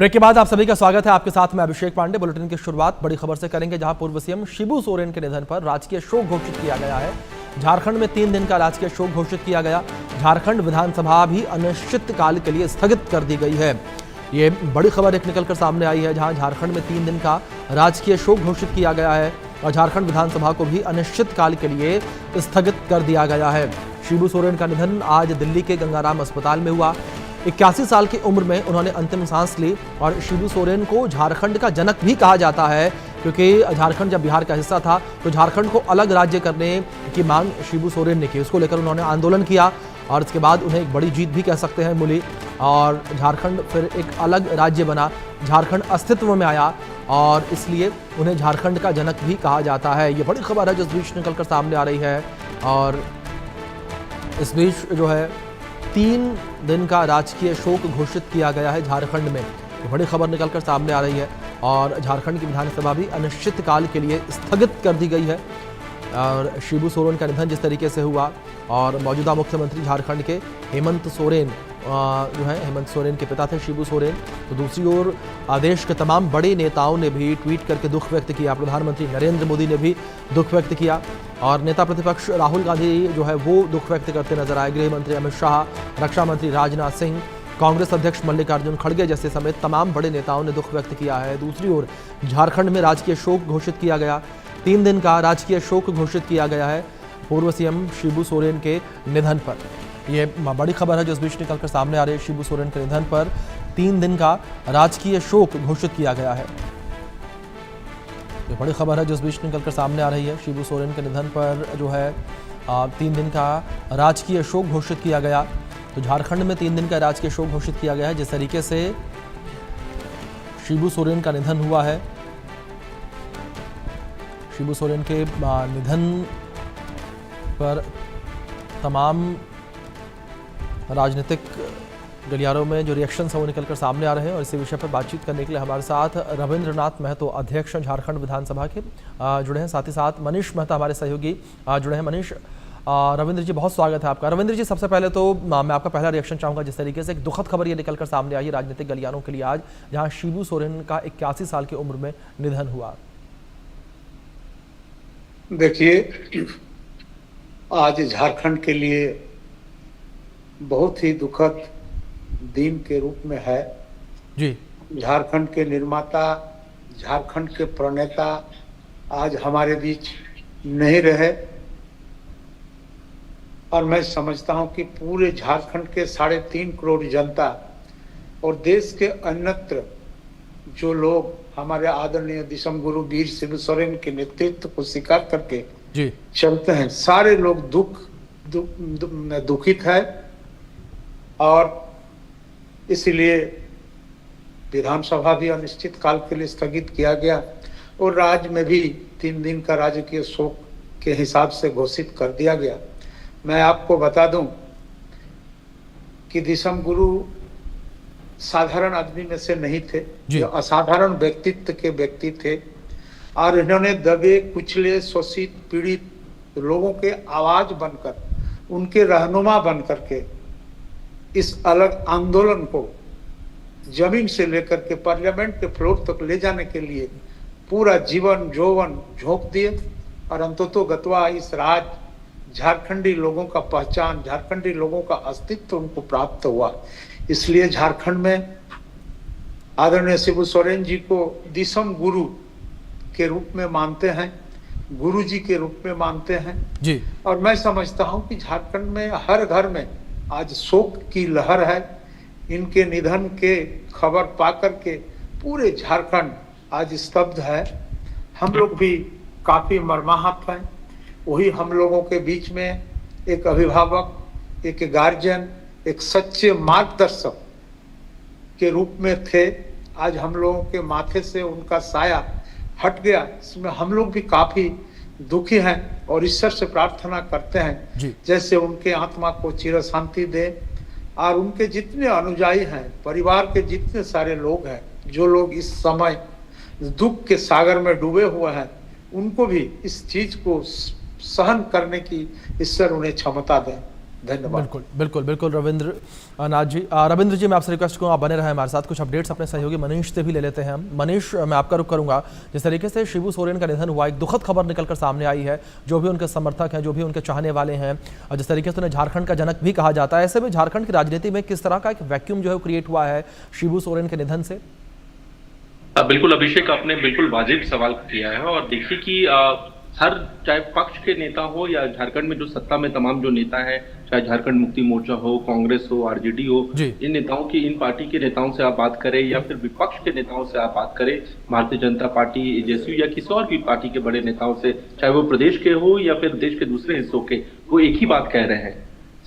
Break के बाद आप सभी का स्वागत है। आपके साथ मैं अभिषेक पांडे। बुलेटिन की शुरुआत बड़ी खबर से करेंगे, जहां पूर्व सीएम शिबू सोरेन के निधन पर राजकीय शोक घोषित किया गया है। झारखंड में 3 दिन का राजकीय शोक घोषित किया गया। झारखंड विधानसभा भी अनिश्चित काल के लिए स्थगित कर दी गई है। ये बड़ी खबर एक निकलकर सामने आई है, जहां झारखंड में 3 दिन का राजकीय शोक घोषित किया गया है और झारखंड विधानसभा को भी अनिश्चित काल के लिए स्थगित कर दिया गया है। शिबू सोरेन का निधन आज दिल्ली के गंगाराम अस्पताल में हुआ। 81 साल की उम्र में उन्होंने अंतिम सांस ली और शिबू सोरेन को झारखंड का जनक भी कहा जाता है, क्योंकि झारखंड जब बिहार का हिस्सा था तो झारखंड को अलग राज्य करने की मांग शिबू सोरेन ने की। उसको लेकर उन्होंने आंदोलन किया और इसके बाद उन्हें एक बड़ी जीत भी कह सकते हैं मिली और झारखंड फिर एक अलग राज्य बना, झारखंड अस्तित्व में आया और इसलिए उन्हें झारखंड का जनक भी कहा जाता है। ये बड़ी खबर है जो इस बीच निकलकर सामने आ रही है और इस बीच जो है 3 दिन का राजकीय शोक घोषित किया गया है झारखंड में। ये बड़ी खबर निकलकर सामने आ रही है और झारखंड की विधानसभा भी अनिश्चित काल के लिए स्थगित कर दी गई है। और शिबू सोरेन का निधन जिस तरीके से हुआ और मौजूदा मुख्यमंत्री झारखंड के हेमंत सोरेन जो है, हेमंत सोरेन के पिता थे शिबू सोरेन। तो दूसरी ओर देश के तमाम बड़े नेताओं ने भी ट्वीट करके दुख व्यक्त किया। प्रधानमंत्री नरेंद्र मोदी ने भी दुख व्यक्त किया और नेता प्रतिपक्ष राहुल गांधी जो है वो दुख व्यक्त करते नजर आए। गृह मंत्री अमित शाह, रक्षा मंत्री राजनाथ सिंह, कांग्रेस अध्यक्ष मल्लिकार्जुन खड़गे जैसे समेत तमाम बड़े नेताओं ने दुख व्यक्त किया है। दूसरी ओर झारखंड में राजकीय शोक घोषित किया गया। 3 दिन का राजकीय शोक घोषित किया गया है पूर्व सीएम शिबू सोरेन के निधन पर। ये बड़ी खबर है जो इस बीच निकलकर सामने आ रही है। शिबू सोरेन के निधन पर 3 दिन का राजकीय शोक घोषित किया गया है। ये बड़ी खबर है जो इस बीच निकलकर सामने आ रही है। शिबू सोरेन के निधन पर जो है 3 दिन का राजकीय शोक घोषित किया गया। तो झारखंड में 3 दिन का राजकीय शोक घोषित किया गया है। जिस तरीके से शिबू सोरेन का निधन हुआ है, शिबू सोरेन के निधन पर तमाम राजनीतिक गलियारों में जो रिएक्शंस हैं वो निकलकर सामने आ रहे हैं और इसी विषय पर बातचीत करने के लिए हमारे साथ रविंद्रनाथ महतो, अध्यक्ष झारखंड विधानसभा के, जुड़े हैं। साथ ही साथ मनीष मेहता हमारे सहयोगी जुड़े हैं। मनीष, रविंद्र जी बहुत स्वागत है आपका। रविंद्र जी, सबसे पहले तो मैं आपका पहला रिएक्शन चाहूँगा। जिस तरीके से एक दुखद खबर ये निकलकर सामने आई राजनीतिक गलियारों के लिए आज, जहाँ शिबू सोरेन का 81 साल की उम्र में निधन हुआ। देखिए, आज झारखंड के लिए बहुत ही दुखद दिन के रूप में है जी। झारखंड के निर्माता, झारखंड के प्रणेता आज हमारे बीच नहीं रहे और मैं समझता हूं कि पूरे झारखंड के 3.5 करोड़ जनता और देश के अन्यत्र जो लोग हमारे आदरणीय दिसम गुरु वीर शिबू सोरेन के नेतृत्व को स्वीकार करके जी चलते हैं, सारे लोग दुखित है और इसलिए विधानसभा भी अनिश्चित काल के लिए स्थगित किया गया और राज्य में भी 3 दिन का राजकीय शोक के हिसाब से घोषित कर दिया गया। मैं आपको बता दूं कि दिसम गुरु साधारण आदमी में से नहीं थे, जो असाधारण व्यक्तित्व के व्यक्ति थे और इन्होंने दबे, कुचले, शोषित, पीड़ित लोगों के आवाज बनकर, उनके रहनुमा बनकर के इस अलग आंदोलन को जमीन से लेकर के पार्लियामेंट के फ्लोर तक ले जाने के लिए पूरा जीवन यौवन झोंक दिए और अंततोगत्वा इस झारखंडी लोगों का पहचान, झारखंडी लोगों का अस्तित्व उनको प्राप्त हुआ। इसलिए झारखंड में आदरणीय शिबू सोरेन जी को दिसम गुरु के रूप में मानते हैं, गुरु जी के रूप में मानते हैं जी। और मैं समझता हूं कि झारखंड में हर घर में आज शोक की लहर है। इनके निधन के खबर पाकर के पूरे झारखंड आज स्तब्ध है। हम लोग भी काफी मर्माहत हैं। वही हम लोगों के बीच में एक अभिभावक, एक गार्जियन, एक सच्चे मार्गदर्शक के रूप में थे। आज हम लोगों के माथे से उनका साया हट गया, इसमें हम लोग भी काफी दुखी हैं और ईश्वर से प्रार्थना करते हैं जैसे उनके आत्मा को चिर शांति दे और उनके जितने अनुयायी हैं, परिवार के जितने सारे लोग हैं, जो लोग इस समय दुख के सागर में डूबे हुए हैं, उनको भी इस चीज को सहन करने की ईश्वर उन्हें क्षमता दें। धन्यवाद। बिल्कुल बिल्कुल बिल्कुल रविंद्र नाथ जी, रविंद्र जी मैं आपसे रिक्वेस्ट करूँ आप बने रहे हमारे साथ। कुछ अपडेट्स अपने सहयोगी मनीष से भी ले लेते हैं हम। मनीष, मैं आपका रुख करूंगा। जिस तरीके से शिबू सोरेन का निधन हुआ, एक दुखद खबर निकलकर सामने आई है। जो भी उनके समर्थक हैं, जो भी उनके चाहने वाले हैं, और जिस तरीके से उन्हें झारखंड का जनक भी कहा जाता है, ऐसे में झारखंड की राजनीति में किस तरह का एक वैक्यूम जो है क्रिएट हुआ है शिबू सोरेन के निधन से? बिल्कुल अभिषेक, आपने बिल्कुल वाजिब सवाल किया है। और देखिए कि हर चाहे पक्ष के नेता हो या झारखंड में जो सत्ता में तमाम जो नेता है, चाहे झारखंड मुक्ति मोर्चा हो, कांग्रेस हो, आरजेडी हो, इन नेताओं की, इन पार्टी के नेताओं से आप बात करें या फिर विपक्ष के नेताओं से आप बात करें, भारतीय जनता पार्टी, जेएसयू या किसी और भी पार्टी के बड़े नेताओं से, चाहे वो प्रदेश के हो या फिर देश के दूसरे हिस्सों के, वो एक ही बात कह रहे हैं।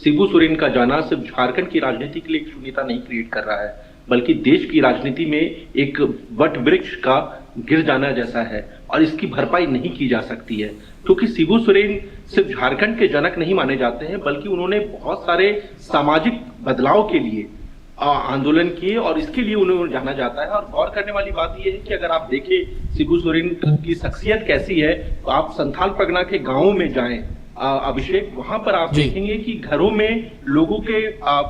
शिबू सोरेन का जाना सिर्फ झारखंड की राजनीति के लिए एक शून्यता नहीं क्रिएट कर रहा है, बल्कि देश की राजनीति में एक वट वृक्ष का गिर जाना जैसा है, और इसकी भरपाई नहीं की जा सकती है। क्योंकि शिबू सोरेन सिर्फ झारखंड के जनक नहीं माने जाते हैं, बल्कि उन्होंने बहुत सारे सामाजिक बदलाव के लिए आंदोलन किए, और इसके लिए उन्हें जाना जाता है। और गौर करने वाली बात यह है कि अगर आप देखें शिबू सोरेन की शख्सियत कैसी है, तो आप संथाल परगना के गांवों में जाएं अभिषेक, वहां पर आप देखेंगे कि घरों में लोगों के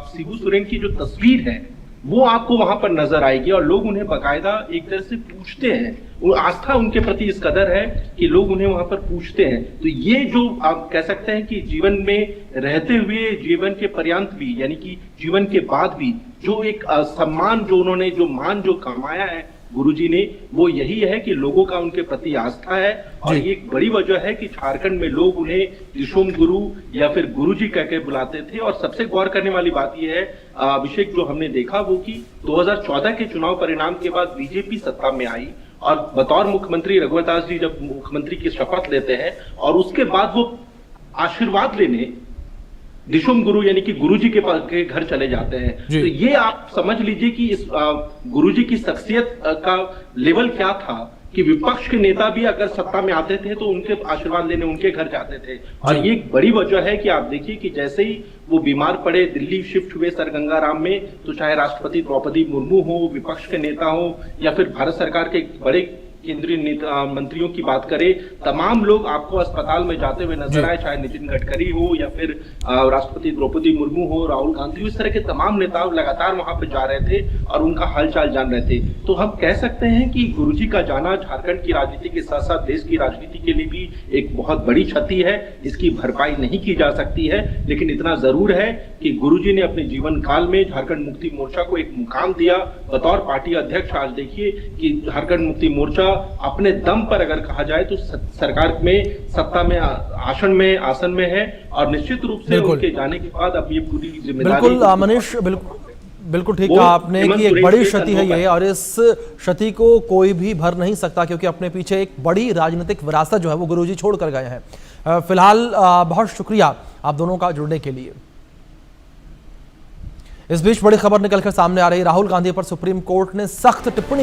शिबू सोरेन की जो तस्वीर है वो आपको वहां पर नजर आएगी, और लोग उन्हें बाकायदा एक तरह से पूछते हैं। वो आस्था उनके प्रति इस कदर है कि लोग उन्हें वहां पर पूछते हैं। तो ये जो आप कह सकते हैं कि जीवन में रहते हुए, जीवन के पर्यंत भी, यानी कि जीवन के बाद भी जो एक सम्मान, जो उन्होंने जो मान जो कमाया है गुरुजी ने, वो यही है कि लोगों का उनके प्रति आस्था है। और ये एक बड़ी वजह है कि झारखंड में लोग उन्हें दिशोम गुरु या फिर गुरुजी कह के बुलाते थे। और सबसे गौर करने वाली बात यह है अभिषेक, जो हमने देखा वो कि 2014 के चुनाव परिणाम के बाद बीजेपी सत्ता में आई, और बतौर मुख्यमंत्री रघुवर दास जी जब मुख्यमंत्री की शपथ लेते हैं, और उसके बाद वो आशीर्वाद लेने दिशुम गुरु यानी कि गुरुजी के घर चले जाते हैं। तो ये आप समझ लीजिए कि इस गुरुजी की शख्सियत का लेवल क्या था, कि विपक्ष के नेता भी अगर सत्ता में आते थे तो उनके आशीर्वाद लेने उनके घर जाते थे। और ये एक बड़ी वजह है कि आप देखिए कि जैसे ही वो बीमार पड़े, दिल्ली शिफ्ट हुए सर गंगाराम में, तो चाहे राष्ट्रपति द्रौपदी मुर्मू हो, विपक्ष के नेता हो, या फिर भारत सरकार के बड़े केंद्रीय मंत्रियों की बात करें, तमाम लोग आपको अस्पताल में जाते हुए नजर आए, चाहे नितिन गडकरी हो या फिर राष्ट्रपति द्रौपदी मुर्मू हो, राहुल गांधी, इस तरह के तमाम नेता लगातार वहां पे जा रहे थे और उनका हालचाल जान रहे थे। तो हम कह सकते हैं कि गुरुजी का जाना झारखंड की राजनीति के साथ साथ देश की राजनीति के लिए भी एक बहुत बड़ी क्षति है। इसकी भरपाई नहीं की जा सकती है, लेकिन इतना जरूर है कि गुरुजी ने अपने जीवन काल में झारखंड मुक्ति मोर्चा को एक मुकाम दिया बतौर पार्टी अध्यक्ष। आज देखिए कि झारखंड मुक्ति मोर्चा अपने दम पर अगर कहा जाए तो सरकार में, सत्ता में, आसन में है, और निश्चित रूप से उनके जाने के बाद अब ये पूरी जिम्मेदारी। बिल्कुल मनीष, बिल्कुल ठीक कहा आपने कि एक बड़ी क्षति है ये, और इस क्षति को कोई भी भर नहीं सकता, क्योंकि अपने पीछे एक बड़ी राजनीतिक विरासत जो है वो गुरुजी छोड़ कर गए हैं। फिलहाल बहुत शुक्रिया आप दोनों का जुड़ने के लिए। इस बीच बड़ी खबर निकलकर सामने आ रही, राहुल गांधी पर सुप्रीम कोर्ट ने सख्त टिप्पणी